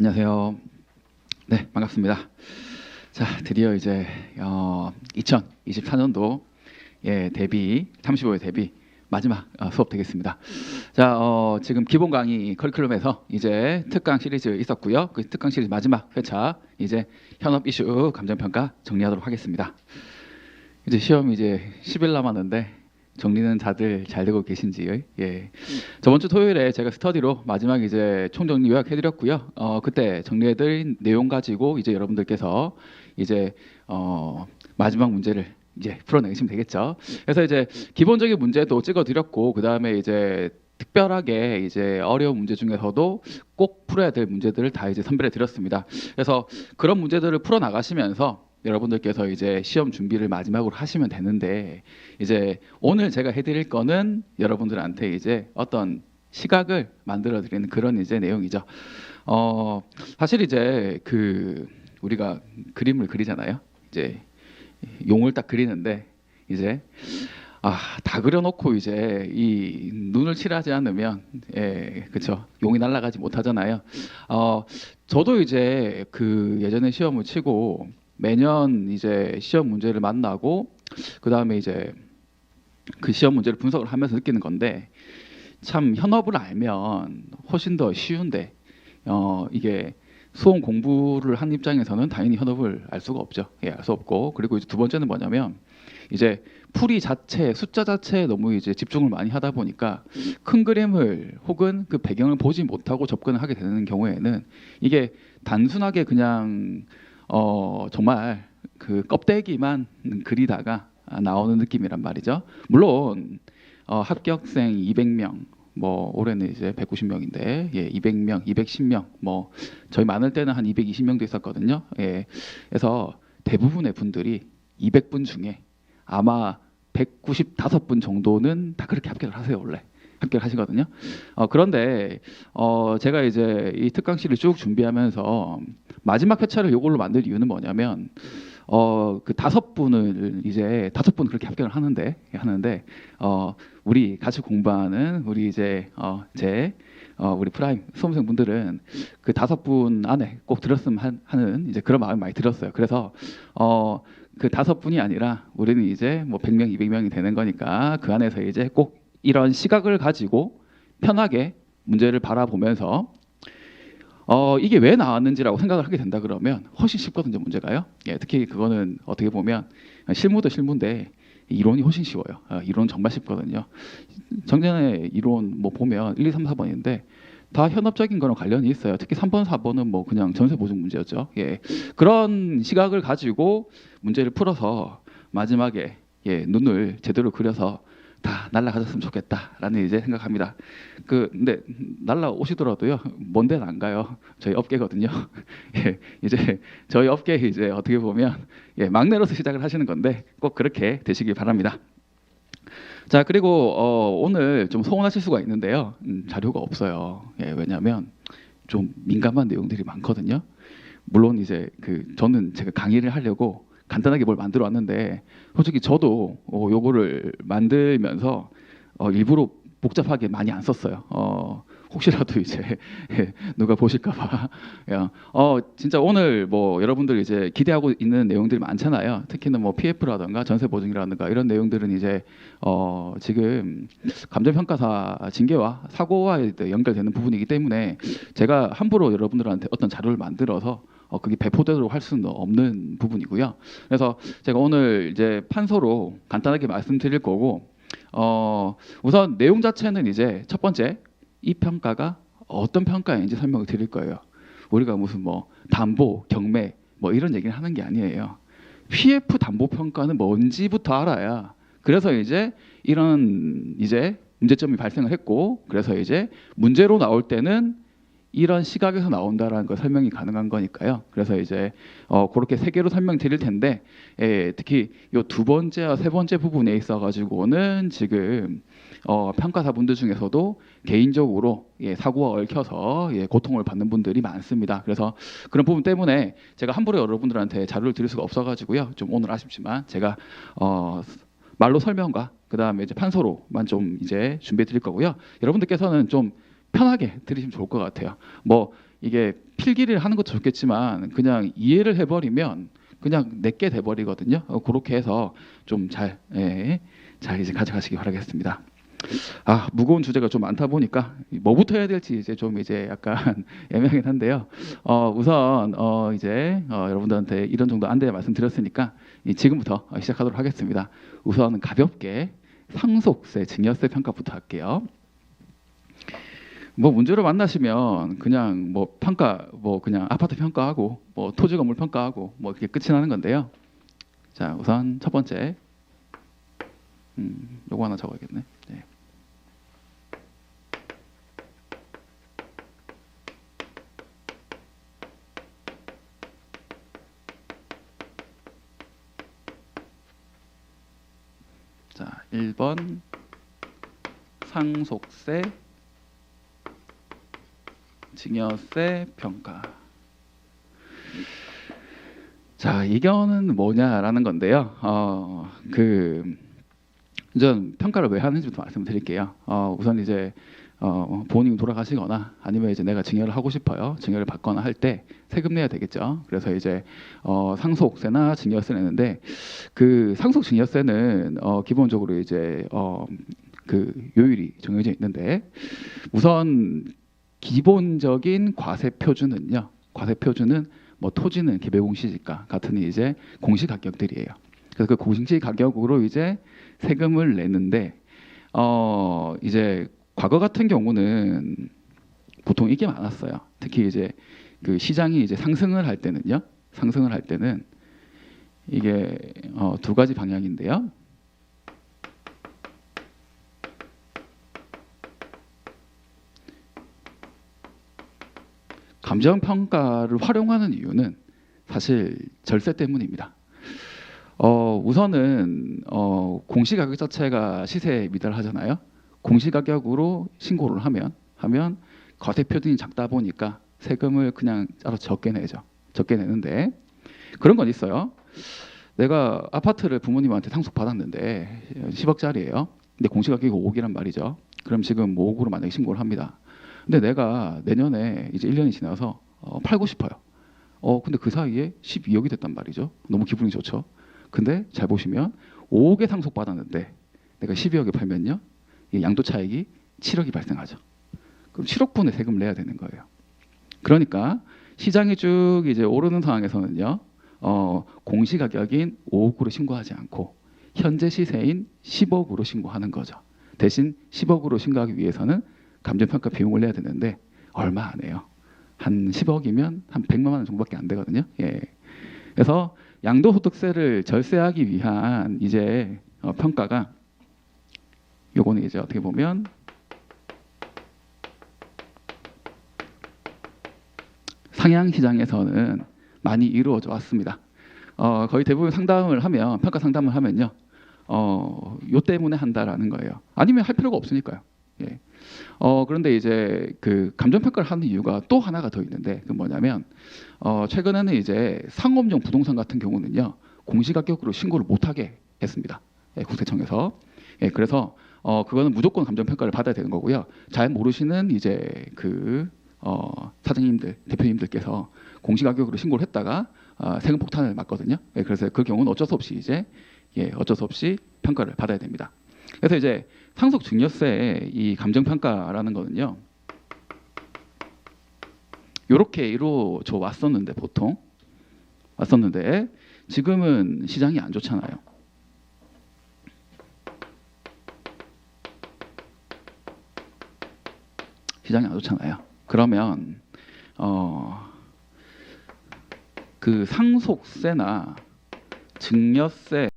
안녕하세요. 네, 반갑습니다. 자, 드디어 이제 2024년도 데뷔 35회 데뷔 마지막 수업 되겠습니다. 자, 지금 기본 강의 커리큘럼에서 이제 특강 시리즈 있었고요. 그 특강 시리즈 마지막 회차 이제 현업 이슈 감정평가 정리하도록 하겠습니다. 이제 시험 이제 10일 남았는데 정리는 다들 잘 되고 계신지. 저번 주 토요일에 제가 스터디로 마지막 이제 총정리 요약해드렸고요. 그때 정리해드린 내용 가지고 이제 여러분들께서 이제 마지막 문제를 이제 풀어내시면 되겠죠. 그래서 이제 기본적인 문제도 찍어드렸고, 그 다음에 이제 특별하게 이제 어려운 문제 중에서도 꼭 풀어야 될 문제들을 다 이제 선별해 드렸습니다. 그래서 그런 문제들을 풀어 나가시면서 여러분들께서 이제 시험 준비를 마지막으로 하시면 되는데, 이제 오늘 제가 해드릴 거는 여러분들한테 이제 어떤 시각을 만들어 드리는 그런 이제 내용이죠. 사실 이제 우리가 그림을 그리잖아요. 이제 용을 딱 그리는데 이제 다 그려놓고 이제 이 눈을 칠하지 않으면 그쵸, 용이 날아가지 못하잖아요. 저도 이제 예전에 시험을 치고 매년 이제 시험 문제를 만나고 그 다음에 이제 그 시험 문제를 분석을 하면서 느끼는 건데, 참 현업을 알면 훨씬 더 쉬운데 이게 수험 공부를 한 입장에서는 당연히 현업을 알 수가 없죠. 알 수 없고, 그리고 이제 두 번째는 뭐냐면 이제 풀이 자체, 숫자 자체에 너무 이제 집중을 많이 하다 보니까 큰 그림을 혹은 그 배경을 보지 못하고 접근을 하게 되는 경우에는 이게 단순하게 그냥 정말 그 껍데기만 그리다가 나오는 느낌이란 말이죠. 물론 합격생 200명, 뭐 올해는 이제 190명인데 200명, 210명, 뭐 저희 많을 때는 한 220명도 있었거든요. 그래서 대부분의 분들이 200분 중에 아마 195분 정도는 다 그렇게 합격을 하세요. 원래 합격을 하시거든요. 그런데 제가 이제 이 특강실을 쭉 준비하면서 마지막 회차를 이걸로 만들 이유는 뭐냐면 그 5분을 이제 5분 그렇게 합격을 하는데 우리 같이 공부하는 우리 이제 우리 프라임 수험생 분들은 그 5분 안에 꼭 들었으면 하는 이제 그런 마음이 많이 들었어요. 그래서 그 5분이 아니라 우리는 이제 뭐 100명, 200명이 되는 거니까 그 안에서 이제 꼭 이런 시각을 가지고 편하게 문제를 바라보면서 이게 왜 나왔는지라고 생각을 하게 된다 그러면 훨씬 쉽거든요, 문제가요. 특히 그거는 어떻게 보면 실무도 실무인데 이론이 훨씬 쉬워요. 이론 정말 쉽거든요. 정전의 이론 뭐 보면 1, 2, 3, 4번인데 다 현업적인 거랑 관련이 있어요. 특히 3번, 4번은 뭐 그냥 전세 보증 문제였죠. 그런 시각을 가지고 문제를 풀어서 마지막에 눈을 제대로 그려서 다 날아가셨으면 좋겠다라는 이제 생각합니다. 근데 날아오시더라도요, 먼 데는 안 가요. 저희 업계거든요. 이제 저희 업계 이제 어떻게 보면 막내로서 시작을 하시는 건데 꼭 그렇게 되시길 바랍니다. 자, 그리고 오늘 좀 서운하실 수가 있는데요. 자료가 없어요. 왜냐하면 좀 민감한 내용들이 많거든요. 물론 이제 저는 제가 강의를 하려고 간단하게 뭘 만들어 왔는데, 솔직히 저도 요거를 만들면서 일부러 복잡하게 많이 안 썼어요. 혹시라도 이제 누가 보실까봐. 진짜 오늘 뭐 여러분들 이제 기대하고 있는 내용들이 많잖아요. 특히는 뭐 PF라든가 전세 보증이라든가 이런 내용들은 이제 지금 감정평가사 징계와 사고와 연결되는 부분이기 때문에 제가 함부로 여러분들한테 어떤 자료를 만들어서 그게 배포되도록 할 수는 없는 부분이고요. 그래서 제가 오늘 이제 판서로 간단하게 말씀드릴 거고, 우선 내용 자체는 이제 첫 번째, 이 평가가 어떤 평가인지 설명을 드릴 거예요. 우리가 무슨 뭐 담보, 경매 뭐 이런 얘기를 하는 게 아니에요. PF 담보 평가는 뭔지부터 알아야, 그래서 이제 이런 이제 문제점이 발생을 했고, 그래서 이제 문제로 나올 때는 이런 시각에서 나온다라는 걸 설명이 가능한 거니까요. 그래서 이제 그렇게 세 개로 설명드릴 텐데, 특히 요 두 번째와 세 번째 부분에 있어 가지고는 지금 평가사분들 중에서도 개인적으로 사고와 얽혀서 고통을 받는 분들이 많습니다. 그래서 그런 부분 때문에 제가 함부로 여러분들한테 자료를 드릴 수가 없어 가지고요. 좀 오늘 아쉽지만 제가 말로 설명과 그 다음에 이제 판서로만 좀 이제 준비해 드릴 거고요. 여러분들께서는 좀 편하게 들으시면 좋을 것 같아요. 뭐 이게 필기를 하는 것도 좋겠지만 그냥 이해를 해버리면 그냥 내게 돼버리거든요. 그렇게 해서 좀 잘 이제 가져가시기 바라겠습니다. 무거운 주제가 좀 많다 보니까 뭐부터 해야 될지 이제 좀 이제 약간 애매하긴 한데요. 우선 이제 여러분들한테 이런 정도 안내 말씀드렸으니까 지금부터 시작하도록 하겠습니다. 우선 가볍게 상속세, 증여세 평가부터 할게요. 뭐 문제를 만나시면 그냥 뭐 평가, 뭐 그냥 아파트 평가하고 뭐 토지 건물 평가하고 뭐 그게 끝이 나는 건데요. 자, 우선 첫 번째, 요거 하나 적어야겠네. 네. 자, 1번 상속세, 증여세 평가. 자, 이견은 뭐냐라는 건데요. 전 평가를 왜 하는지부터 말씀드릴게요. 우선 이제 부모님이 돌아가시거나 아니면 이제 내가 증여를 하고 싶어요. 증여를 받거나 할 때 세금 내야 되겠죠. 그래서 이제 상속세나 증여세 내는데 그 상속 증여세는 기본적으로 이제 그 요율이 정해져 있는데 우선 기본적인 과세 표준은요. 과세 표준은 뭐 토지는 기별공시지가 같은 이제 공시 가격들이에요. 그래서 그 공시 가격으로 이제 세금을 내는데 이제 과거 같은 경우는 보통 이게 많았어요. 특히 이제 그 시장이 이제 상승을 할 때는요. 상승을 할 때는 이게 두 가지 방향인데요. 감정평가를 활용하는 이유는 사실 절세 때문입니다. 우선은 공시가격 자체가 시세에 미달하잖아요. 공시가격으로 신고를 하면 과세 표준이 작다 보니까 세금을 그냥 따로 적게 내죠. 적게 내는데 그런 건 있어요. 내가 아파트를 부모님한테 상속 받았는데 10억짜리예요. 근데 공시가격이 5억이란 말이죠. 그럼 지금 5억으로 만약에 신고를 합니다. 근데 내가 내년에 이제 1년이 지나서 팔고 싶어요. 근데 그 사이에 12억이 됐단 말이죠. 너무 기분이 좋죠. 근데 잘 보시면 5억에 상속 받았는데 내가 12억에 팔면요. 이 양도 차익이 7억이 발생하죠. 그럼 7억분의 세금을 내야 되는 거예요. 그러니까 시장이 쭉 이제 오르는 상황에서는요. 공시가격인 5억으로 신고하지 않고 현재 시세인 10억으로 신고하는 거죠. 대신 10억으로 신고하기 위해서는 감정평가 비용을 내야 되는데 얼마 안 해요. 한 10억이면 한 100만 원 정도밖에 안 되거든요. 예. 그래서 양도소득세를 절세하기 위한 이제 평가가 요거는 이제 어떻게 보면 상향 시장에서는 많이 이루어져 왔습니다. 거의 대부분 상담을 하면 평가 상담을 하면요. 요 때문에 한다라는 거예요. 아니면 할 필요가 없으니까요. 예. 그런데 이제 그 감정평가를 하는 이유가 또 하나가 더 있는데 그 뭐냐면 최근에는 이제 상업용 부동산 같은 경우는요 공시가격으로 신고를 못하게 했습니다. 예, 국세청에서. 예, 그래서 그거는 무조건 감정평가를 받아야 되는 거고요. 잘 모르시는 이제 그 사장님들, 대표님들께서 공시가격으로 신고를 했다가 세금 폭탄을 맞거든요. 예, 그래서 그 경우는 어쩔 수 없이 이제 어쩔 수 없이 평가를 받아야 됩니다. 그래서 이제 상속 증여세의 이 감정평가라는 거는요. 이렇게 이루어져 왔었는데 보통 왔었는데 지금은 시장이 안 좋잖아요. 시장이 안 좋잖아요. 그러면 그 상속세나 증여세